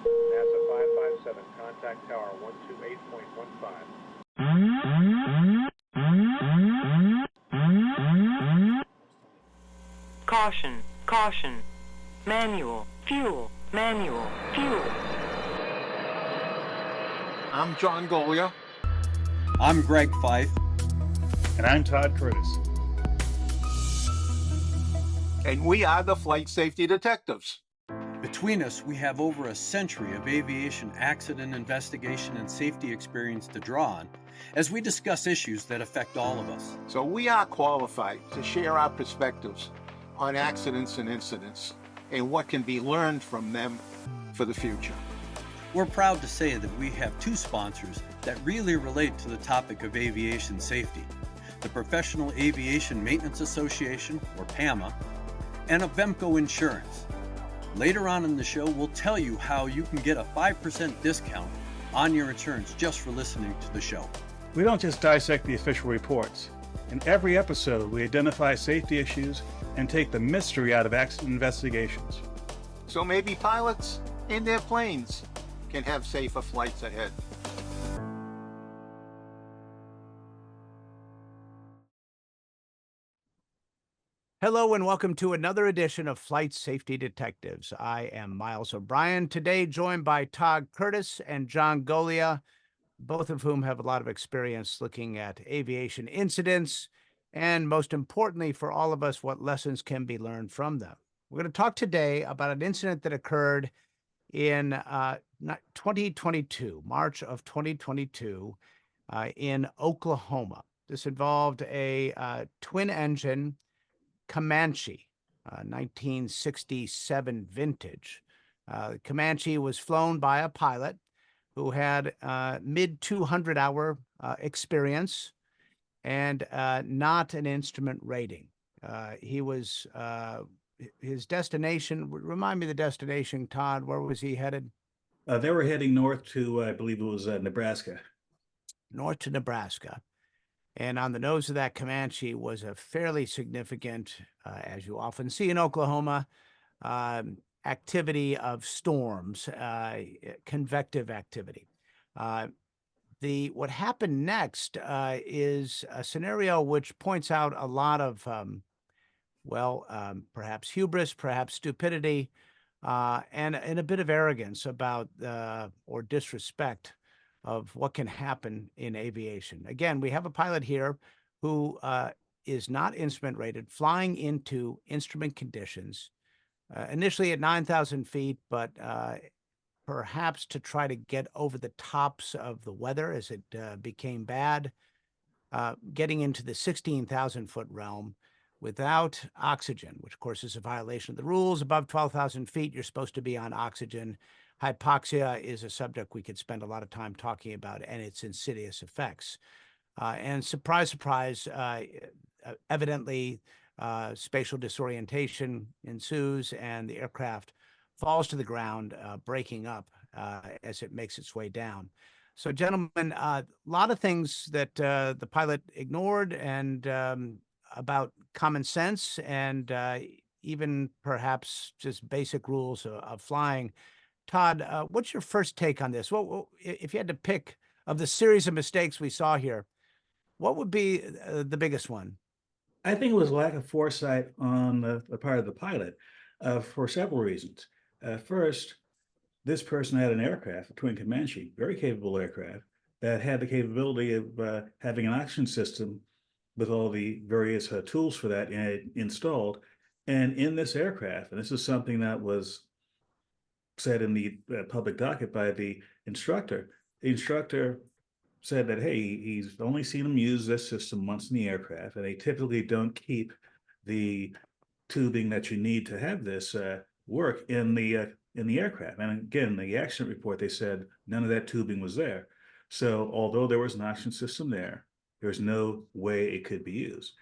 NASA 557, contact tower 128.15. Caution, caution. Manual, fuel, manual, fuel. I'm John Goglia. I'm Greg Fife. And I'm Todd Curtis. And we are the Flight Safety Detectives. Between us, we have over a century of aviation accident investigation and safety experience to draw on as we discuss issues that affect all of us. So we are qualified to share our perspectives on accidents and incidents and what can be learned from them for the future. We're proud to say that we have two sponsors that really relate to the topic of aviation safety: the Professional Aviation Maintenance Association, or PAMA, and Avemco Insurance. Later on in the show, we'll tell you how you can get a 5% discount on your insurance just for listening to the show. We don't just dissect the official reports. In every episode, we identify safety issues and take the mystery out of accident investigations. So maybe pilots and their planes can have safer flights ahead. Hello and welcome to another edition of Flight Safety Detectives. I am Miles O'Brien, today joined by Todd Curtis and John Goglia, both of whom have a lot of experience looking at aviation incidents and, most importantly for all of us, what lessons can be learned from them. We're going to talk today about an incident that occurred in 2022, March of 2022, in Oklahoma. This involved a twin-engine Comanche, 1967 vintage. Comanche was flown by a pilot who had mid 200-hour experience and not an instrument rating. His destination, remind me the destination, Todd, where was he headed? They were heading north to, I believe it was Nebraska. North to Nebraska. And on the nose of that Comanche was a fairly significant, as you often see in Oklahoma, activity of storms, convective activity. What happened next is a scenario which points out a lot of, perhaps hubris, perhaps stupidity, and a bit of arrogance about or disrespect of what can happen in aviation. Again, we have a pilot here who is not instrument rated, flying into instrument conditions, initially at 9,000 feet, but perhaps to try to get over the tops of the weather as it became bad, getting into the 16,000-foot realm without oxygen, which of course is a violation of the rules. Above 12,000 feet, you're supposed to be on oxygen. Hypoxia is a subject we could spend a lot of time talking about and its insidious effects. And surprise, surprise, evidently spatial disorientation ensues and the aircraft falls to the ground, breaking up as it makes its way down. So, gentlemen, a lot of things that the pilot ignored and about common sense and even perhaps just basic rules of flying. Todd, what's your first take on this? Well, if you had to pick of the series of mistakes we saw here, what would be the biggest one? I think it was lack of foresight on the part of the pilot for several reasons. First, this person had an aircraft, a twin Comanche, very capable aircraft, that had the capability of having an oxygen system with all the various tools for that installed. And in this aircraft, and this is something that was said in the public docket by the instructor said that, hey, he's only seen them use this system once in the aircraft, and they typically don't keep the tubing that you need to have this work in the aircraft. And again, the accident report, they said none of that tubing was there. So although there was an oxygen system there's no way it could be used.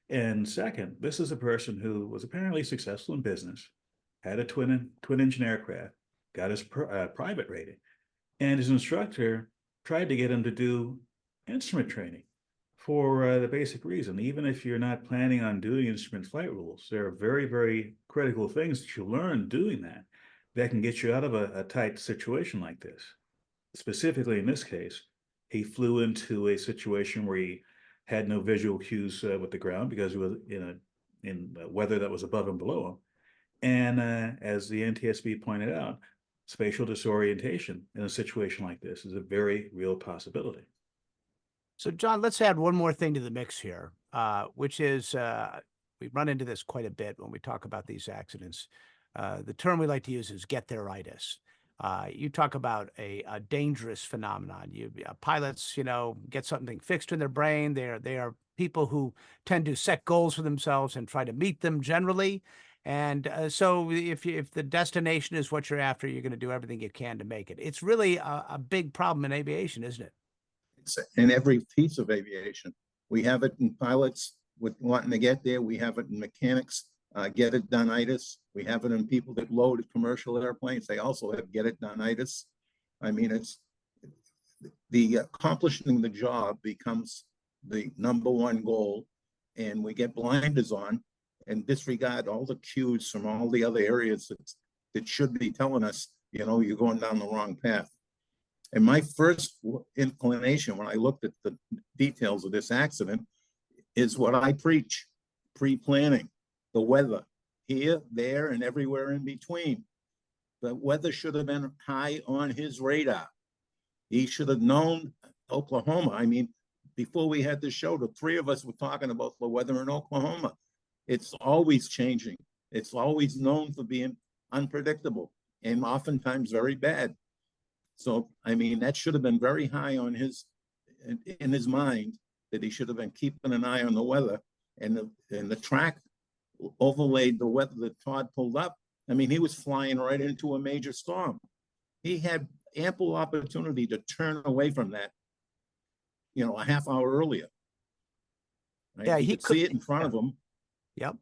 And second, this is a person who was apparently successful in business, had a twin engine aircraft, got his private rating, and his instructor tried to get him to do instrument training for the basic reason. Even if you're not planning on doing instrument flight rules, there are very, very critical things that you learn doing that that can get you out of a tight situation like this. Specifically in this case, he flew into a situation where he had no visual cues with the ground because he was in weather that was above and below him. And as the NTSB pointed out, spatial disorientation in a situation like this is a very real possibility. So, John, let's add one more thing to the mix here, which is we run into this quite a bit when we talk about these accidents. The term we like to use is get-there-itis. You talk about a dangerous phenomenon. Pilots, get something fixed in their brain. They are people who tend to set goals for themselves and try to meet them generally. And so if the destination is what you're after, you're going to do everything you can to make it. It's really a big problem in aviation, isn't it? It's in every piece of aviation. We have it in pilots with wanting to get there. We have it in mechanics, get it done-itis. We have it in people that load commercial airplanes. They also have get it done-itis. I mean, it's the accomplishing the job becomes the number one goal, and we get blinders on and disregard all the cues from all the other areas that should be telling us, you're going down the wrong path. And my first inclination when I looked at the details of this accident is what I preach: pre-planning, the weather, here, there, and everywhere in between. The weather should have been high on his radar. He should have known Oklahoma. I mean, before we had the show, the three of us were talking about the weather in Oklahoma. It's always changing. It's always known for being unpredictable and oftentimes very bad. So, I mean, that should have been very high on in his mind, that he should have been keeping an eye on the weather, and the track overlaid the weather that Todd pulled up. I mean, he was flying right into a major storm. He had ample opportunity to turn away from that, a half hour earlier. Right? Yeah, he could see it in front of him. Yep.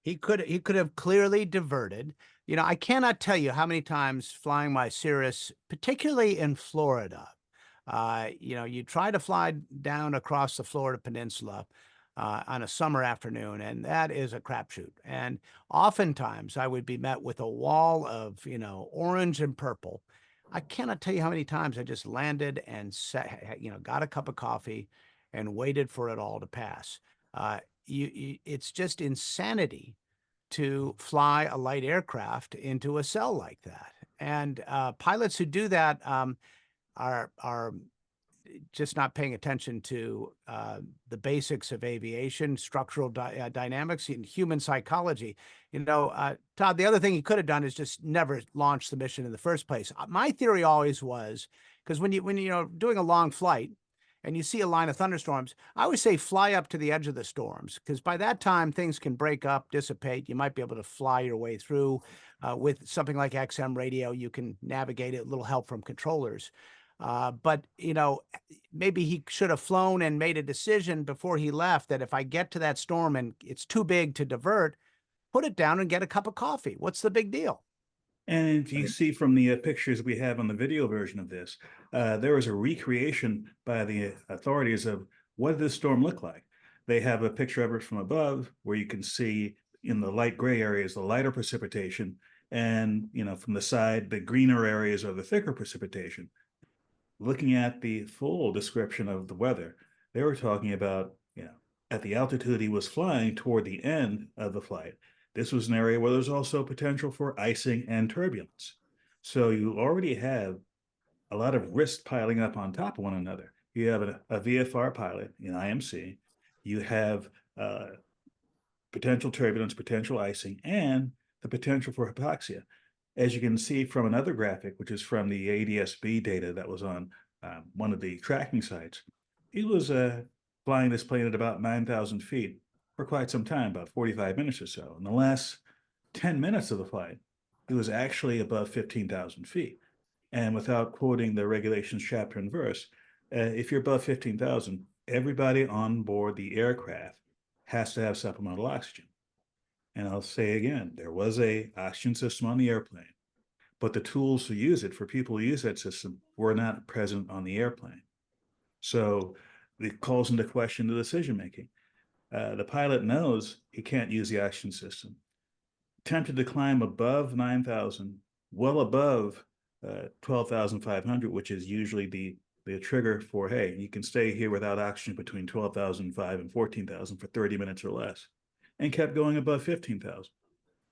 He could have clearly diverted. I cannot tell you how many times flying my Cirrus, particularly in Florida, you try to fly down across the Florida Peninsula on a summer afternoon, and that is a crapshoot. And oftentimes I would be met with a wall of, orange and purple. I cannot tell you how many times I just landed and got a cup of coffee and waited for it all to pass. It's just insanity to fly a light aircraft into a cell like that. And pilots who do that are just not paying attention to the basics of aviation, structural dynamics, and human psychology. Todd, the other thing he could have done is just never launched the mission in the first place. My theory always was, because when you're doing a long flight and you see a line of thunderstorms, I always say fly up to the edge of the storms, because by that time things can break up, dissipate. You might be able to fly your way through. With something like XM radio, you can navigate it, a little help from controllers. But maybe he should have flown and made a decision before he left that if I get to that storm and it's too big to divert, put it down and get a cup of coffee. What's the big deal? And if you see from the pictures we have on the video version of this, there was a recreation by the authorities of what did this storm look like. They have a picture of it from above where you can see in the light gray areas the lighter precipitation, and from the side the greener areas are the thicker precipitation. Looking at the full description of the weather, they were talking about, at the altitude he was flying toward the end of the flight, this was an area where there's also potential for icing and turbulence. So you already have a lot of risk piling up on top of one another. You have a VFR pilot in IMC, you have potential turbulence, potential icing, and the potential for hypoxia. As you can see from another graphic, which is from the ADS-B data that was on one of the tracking sites, he was flying this plane at about 9,000 feet for quite some time, about 45 minutes or so. In the last 10 minutes of the flight, he was actually above 15,000 feet. And without quoting the regulations chapter and verse, if you're above 15,000, everybody on board the aircraft has to have supplemental oxygen. And I'll say again, there was an oxygen system on the airplane, but the tools to use it for people who use that system were not present on the airplane. So it calls into question the decision-making. The pilot knows he can't use the oxygen system. Tempted to climb above 9,000, well above 12,500, which is usually the trigger for, hey, you can stay here without oxygen between 12,005 and 14,000 for 30 minutes or less, and kept going above 15,000.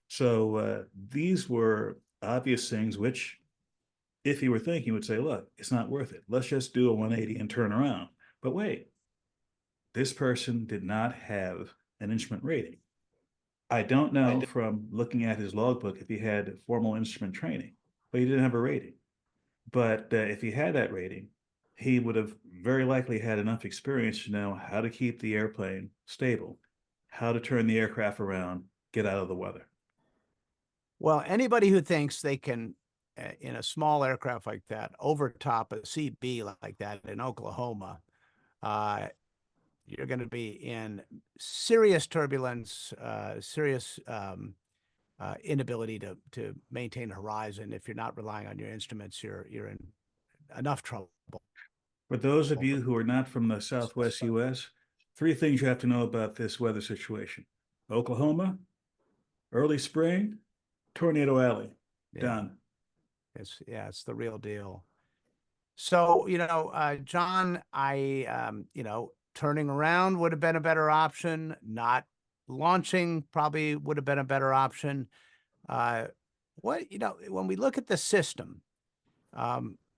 So these were obvious things which, if he were thinking, would say, look, it's not worth it. Let's just do a 180 and turn around. But wait, this person did not have an instrument rating. I don't know from looking at his logbook if he had formal instrument training, but he didn't have a rating. But if he had that rating, he would have very likely had enough experience to know how to keep the airplane stable, how to turn the aircraft around, get out of the weather. Well, anybody who thinks they can, in a small aircraft like that, overtop a CB like that in Oklahoma, you're going to be in serious turbulence, serious inability to maintain a horizon. If you're not relying on your instruments, you're in enough trouble. For those of you who are not from the Southwest U.S., 3 things you have to know about this weather situation. Oklahoma, early spring, Tornado Alley, done. It's the real deal. So, John, turning around would have been a better option. Not launching probably would have been a better option. When we look at the system,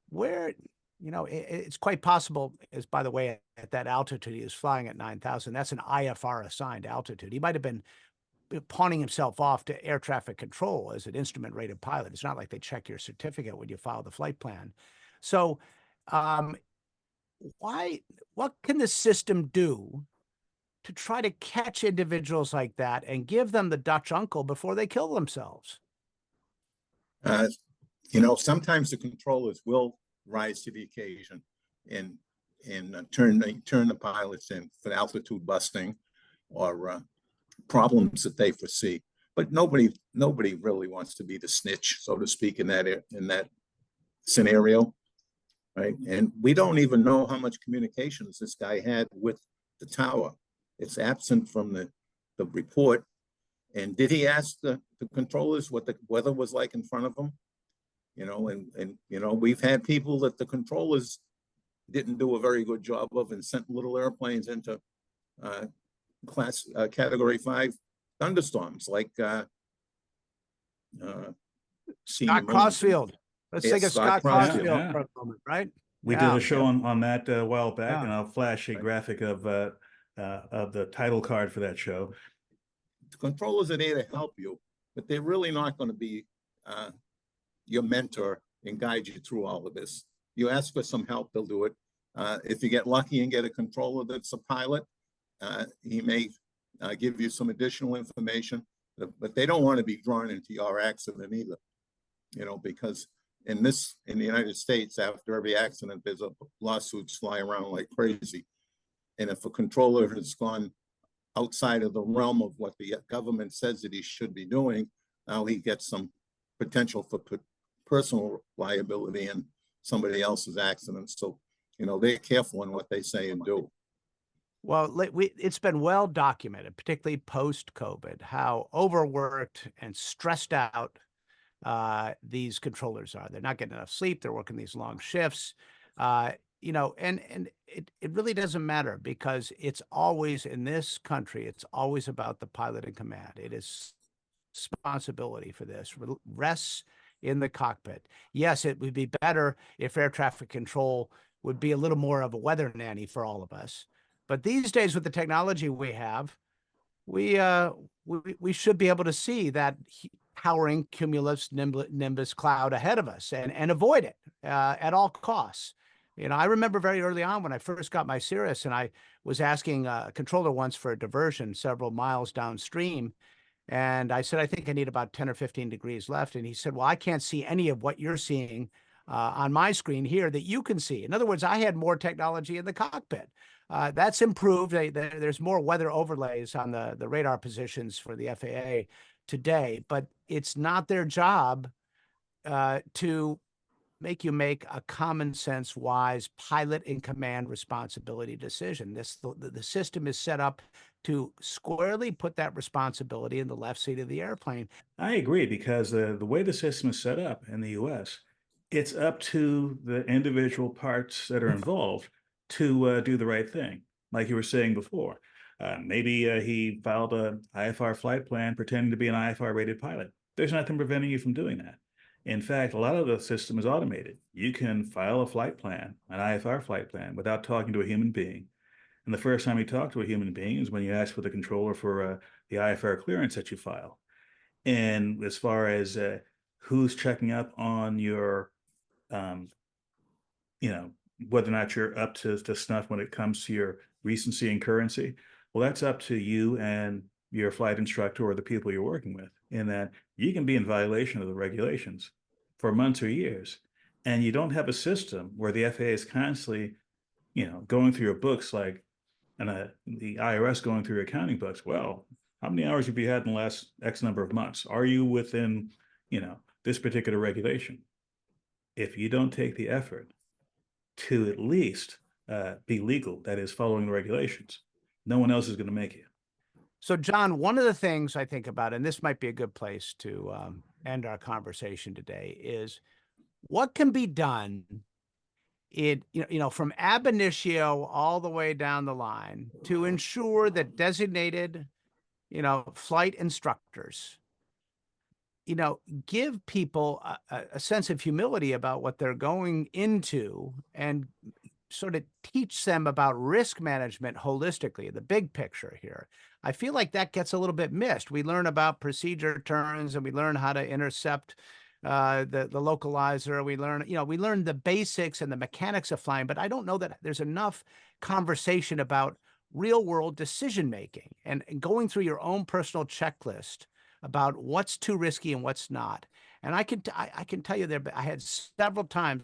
where, it's quite possible, as by the way, at that altitude, he was flying at 9,000. That's an IFR assigned altitude. He might have been pawning himself off to air traffic control as an instrument rated pilot. It's not like they check your certificate when you file the flight plan. So, what can the system do to try to catch individuals like that and give them the Dutch uncle before they kill themselves? Sometimes the controllers will rise to the occasion and turn the pilots in for altitude busting or problems that they foresee. But nobody really wants to be the snitch, so to speak, in that scenario, right? And we don't even know how much communications this guy had with the tower. It's absent from the report. And did he ask the controllers what the weather was like in front of them? We've had people that the controllers didn't do a very good job of and sent little airplanes into category 5 thunderstorms, like Scott Crossfield. Let's think of Scott Crossfield for a moment, right? We did a show on that a while back, and I'll flash a graphic of the title card for that show. The controllers are there to help you, but they're really not going to be your mentor and guide you through all of this. You ask for some help, they'll do it. If you get lucky and get a controller that's a pilot, he may give you some additional information, but they don't want to be drawn into your accident either, because in the United States, after every accident, there's lawsuits fly around like crazy. And if a controller has gone outside of the realm of what the government says that he should be doing, now he gets some potential for personal liability in somebody else's accident. So, they're careful in what they say and do. Well, it's been well documented, particularly post-COVID, how overworked and stressed out these controllers are. They're not getting enough sleep. They're working these long shifts. And it really doesn't matter, because it's always, in this country, it's always about the pilot in command. It is responsibility for this rests in the cockpit. Yes, it would be better if air traffic control would be a little more of a weather nanny for all of us. But these days, with the technology we have, we should be able to see that towering cumulus nimbus cloud ahead of us and avoid it at all costs. I remember very early on when I first got my Cirrus, and I was asking a controller once for a diversion several miles downstream. And I said, I think I need about 10 or 15 degrees left. And he said, well, I can't see any of what you're seeing on my screen here that you can see. In other words, I had more technology in the cockpit. That's improved. There's more weather overlays on the radar positions for the FAA today, but it's not their job to make you make a common sense, wise pilot in command responsibility decision. The system is set up to squarely put that responsibility in the left seat of the airplane. I agree, because the way the system is set up in the US, it's up to the individual parts that are involved to do the right thing. Like you were saying before, maybe he filed a IFR flight plan pretending to be an IFR rated pilot. There's nothing preventing you from doing that. In fact, a lot of the system is automated. You can file a flight plan, an IFR flight plan, without talking to a human being. And the first time you talk to a human being is when you ask for the controller for the IFR clearance that you file. And as far as who's checking up on your, whether or not you're up to snuff when it comes to your recency and currency, well, that's up to you and your flight instructor or the people you're working with, in that you can be in violation of the regulations for months or years. And you don't have a system where the FAA is constantly, going through your books like, and the IRS going through your accounting books. Well, how many hours have you had in the last X number of months? Are you within, this particular regulation? If you don't take the effort to at least be legal, that is following the regulations, no one else is going to make it. So, John, one of the things I think about, and this might be a good place to end our conversation today, is what can be done from ab initio all the way down the line to ensure that designated, flight instructors, give people a sense of humility about what they're going into, and sort of teach them about risk management holistically, the big picture here. I feel like that gets a little bit missed. We learn about procedure turns, and we learn how to intercept the localizer. We learn the basics and the mechanics of flying, but I don't know that there's enough conversation about real world decision making and going through your own personal checklist about what's too risky and what's not. And I can tell you I had several times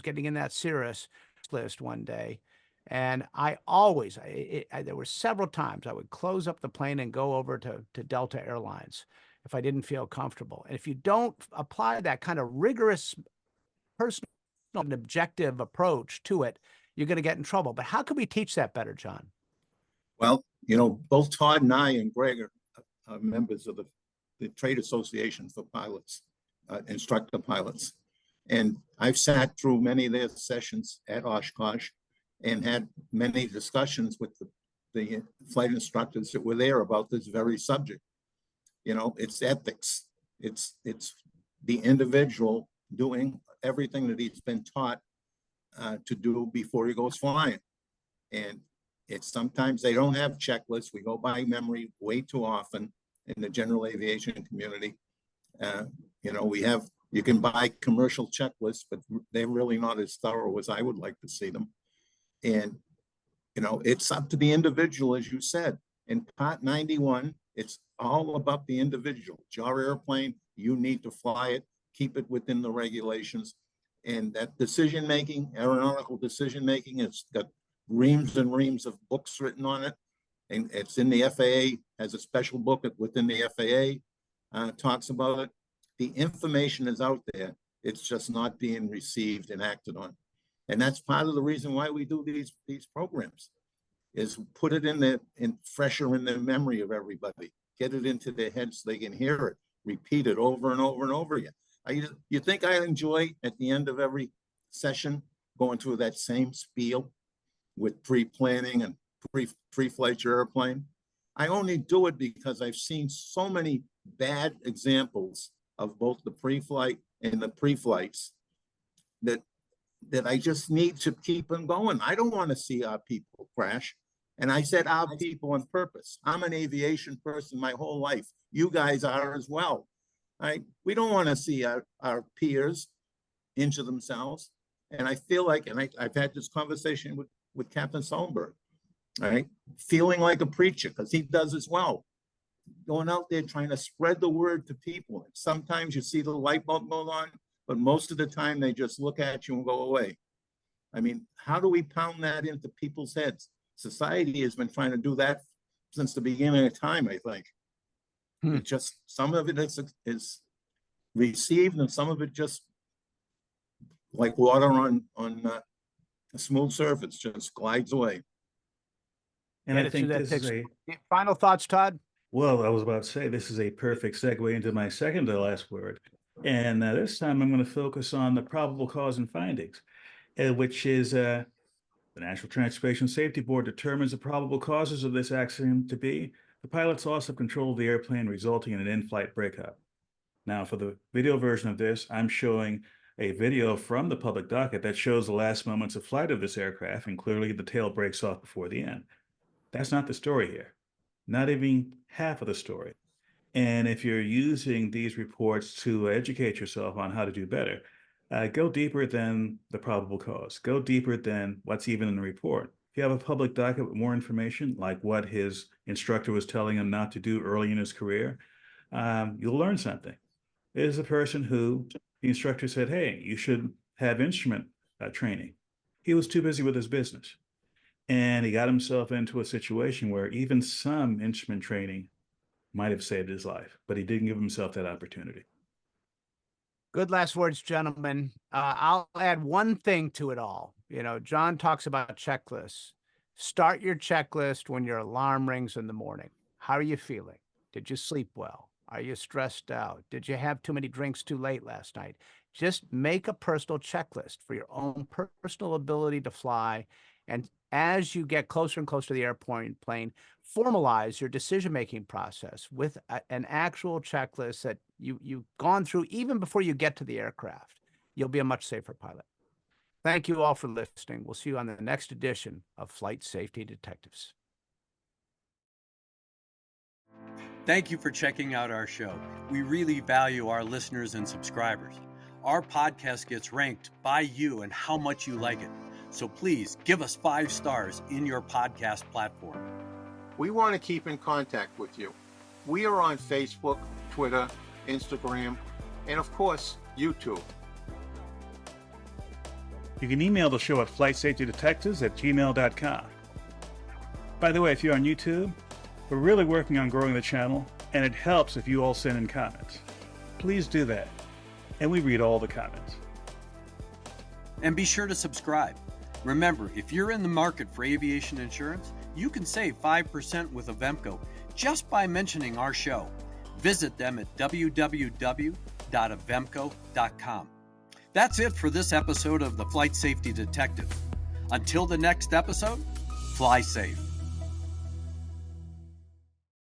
getting in that Cirrus list one day, and I always, there were several times I would close up the plane and go over to Delta Airlines if I didn't feel comfortable. And if you don't apply that kind of rigorous, personal and objective approach to it, you're going to get in trouble. But how can we teach that better, John? Well, both Todd and I and Greg are members of the trade association for pilots, instructor pilots. And I've sat through many of their sessions at Oshkosh and had many discussions with the flight instructors that were there about this very subject. It's ethics. It's the individual doing everything that he's been taught to do before he goes flying. And it's sometimes they don't have checklists. We go by memory way too often in the general aviation community. You can buy commercial checklists, but they're really not as thorough as I would like to see them. And, it's up to the individual, as you said. In Part 91, it's all about the individual. It's your airplane, you need to fly it, keep it within the regulations. And that decision-making, aeronautical decision-making, it's got reams and reams of books written on it. And it's in the FAA, has a special book within the FAA, talks about it. The information is out there. It's just not being received and acted on. And that's part of the reason why we do these programs, is put it fresher in the memory of everybody, get it into their heads so they can hear it, repeat it over and over and over again. You think I enjoy at the end of every session going through that same spiel with pre-planning and pre-flight your airplane? I only do it because I've seen so many bad examples of both the pre-flight and the pre-flights that I just need to keep them going. I don't want to see our people crash. And I said our people on purpose. I'm an aviation person my whole life. You guys are as well. Right? We don't want to see our peers injure themselves. And I feel like, and I've had this conversation with Captain Sullenberg, right? Feeling like a preacher, because he does as well. Going out there trying to spread the word to people. Sometimes you see the light bulb go on, but most of the time they just look at you and go away. I mean, how do we pound that into people's heads? Society has been trying to do that since the beginning of time, I think. It just, some of it is received and some of it just like water on a smooth surface, just glides away. And I Get it think through that this is thick a, Final thoughts, Todd? well, I was about to say, this is a perfect segue into my second to last word. And this time I'm going to focus on the probable cause and findings, which is the National Transportation Safety Board determines the probable causes of this accident to be the pilot's loss of control of the airplane resulting in an in-flight breakup. Now, for the video version of this, I'm showing a video from the public docket that shows the last moments of flight of this aircraft, and clearly the tail breaks off before the end. That's not the story here, not even half of the story. And if you're using these reports to educate yourself on how to do better, go deeper than the probable cause. Go deeper than what's even in the report. If you have a public docket with more information, like what his instructor was telling him not to do early in his career, you'll learn something. There's a person who the instructor said, hey, you should have instrument training. He was too busy with his business. And he got himself into a situation where even some instrument training might have saved his life, but he didn't give himself that opportunity. Good last words, gentlemen. I'll add one thing to it all. You know, John talks about checklists. Start your checklist when your alarm rings in the morning. How are you feeling? Did you sleep well? Are you stressed out? Did you have too many drinks too late last night? Just make a personal checklist for your own personal ability to fly. And as you get closer and closer to the airplane, formalize your decision-making process with an actual checklist that you've gone through even before you get to the aircraft. You'll be a much safer pilot. Thank you all for listening. We'll see you on the next edition of Flight Safety Detectives. Thank you for checking out our show. We really value our listeners and subscribers. Our podcast gets ranked by you and how much you like it. So please give us 5 stars in your podcast platform. We want to keep in contact with you. We are on Facebook, Twitter, Instagram, and of course, YouTube. You can email the show at flightsafetydetectives@gmail.com. By the way, if you're on YouTube, we're really working on growing the channel, and it helps if you all send in comments. Please do that, and we read all the comments. And be sure to subscribe. Remember, if you're in the market for aviation insurance, you can save 5% with Avemco just by mentioning our show. Visit them at www.avemco.com. That's it for this episode of the Flight Safety Detective. Until the next episode, fly safe.